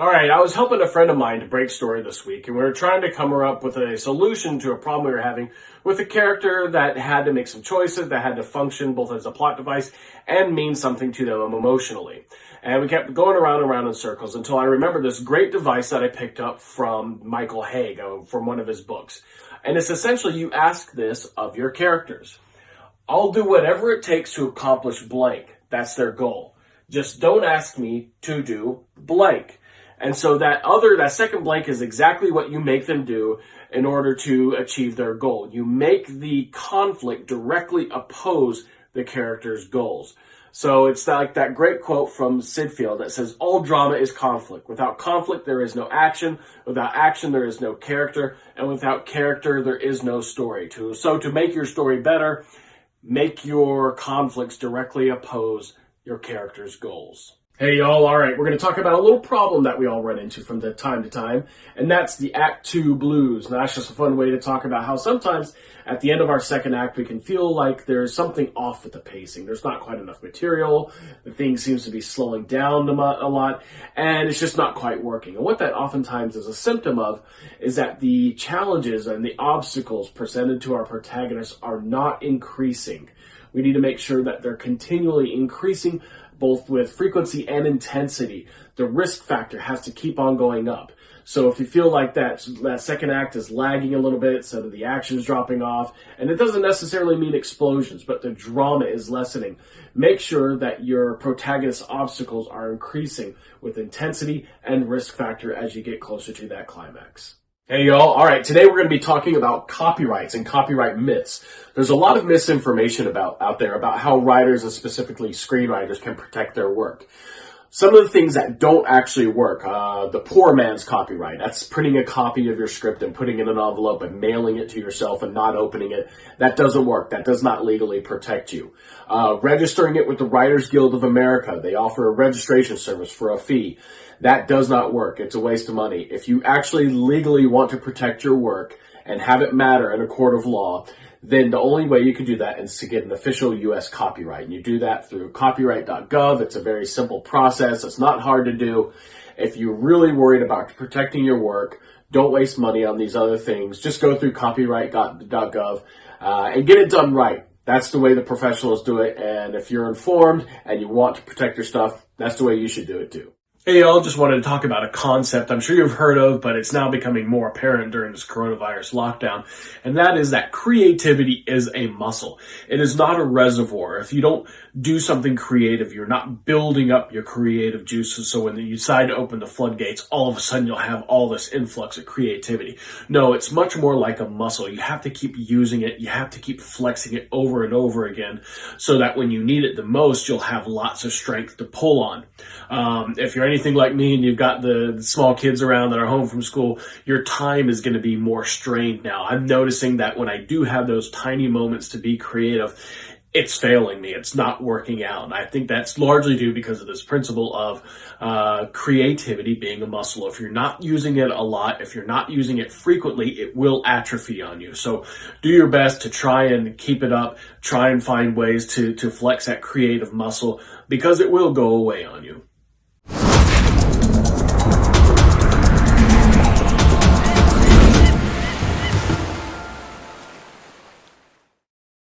All right, I was helping a friend of mine to break story this week, and we were trying to come up with a solution to a problem we were having with a character that had to make some choices, that had to function both as a plot device and mean something to them emotionally. And we kept going around and around in circles until I remembered this great device that I picked up from Michael Haig, from one of his books. And it's essentially you ask this of your characters. I'll do whatever it takes to accomplish blank. That's their goal. Just don't ask me to do blank. And so that second blank is exactly what you make them do in order to achieve their goal. You make the conflict directly oppose the character's goals. So it's like that great quote from Sid Field that says, all drama is conflict. Without conflict, there is no action. Without action, there is no character. And without character, there is no story. So to make your story better, make your conflicts directly oppose your character's goals. Hey y'all, alright, we're going to talk about a little problem that we all run into from time to time, and that's the Act 2 blues. Now that's just a fun way to talk about how sometimes at the end of our second act we can feel like there's something off with the pacing. There's not quite enough material, the thing seems to be slowing down a lot, and it's just not quite working. And what that oftentimes is a symptom of is that the challenges and the obstacles presented to our protagonists are not increasing. We need to make sure that they're continually increasing both with frequency and intensity. The risk factor has to keep on going up. So if you feel like that second act is lagging a little bit, so that the action's dropping off, and it doesn't necessarily mean explosions, but the drama is lessening, make sure that your protagonist's obstacles are increasing with intensity and risk factor as you get closer to that climax. Hey y'all, alright, today we're going to be talking about copyrights and copyright myths. There's a lot of misinformation out there about how writers and specifically screenwriters can protect their work. Some of the things that don't actually work, the poor man's copyright, that's printing a copy of your script and putting it in an envelope and mailing it to yourself and not opening it. That doesn't work. That does not legally protect you. Registering it with the Writers Guild of America, they offer a registration service for a fee. That does not work. It's a waste of money. If you actually legally want to protect your work and have it matter in a court of law, then the only way you can do that is to get an official U.S. copyright. And you do that through copyright.gov. It's a very simple process. It's not hard to do. If you're really worried about protecting your work, don't waste money on these other things. Just go through copyright.gov and get it done right. That's the way the professionals do it. And if you're informed and you want to protect your stuff, that's the way you should do it too. Hey y'all, just wanted to talk about a concept I'm sure you've heard of, but it's now becoming more apparent during this coronavirus lockdown, and that is that creativity is a muscle. It is not a reservoir. If you don't do something creative, you're not building up your creative juices, so when you decide to open the floodgates, all of a sudden you'll have all this influx of creativity. No, it's much more like a muscle. You have to keep using it. You have to keep flexing it over and over again so that when you need it the most, you'll have lots of strength to pull on. If you're anything like me and you've got the small kids around that are home from school, your time is going to be more strained now. I'm noticing that when I do have those tiny moments to be creative, it's failing me. It's not working out. And I think that's largely due because of this principle of creativity being a muscle. If you're not using it a lot, if you're not using it frequently, it will atrophy on you. So do your best to try and keep it up. Try and find ways to flex that creative muscle because it will go away on you.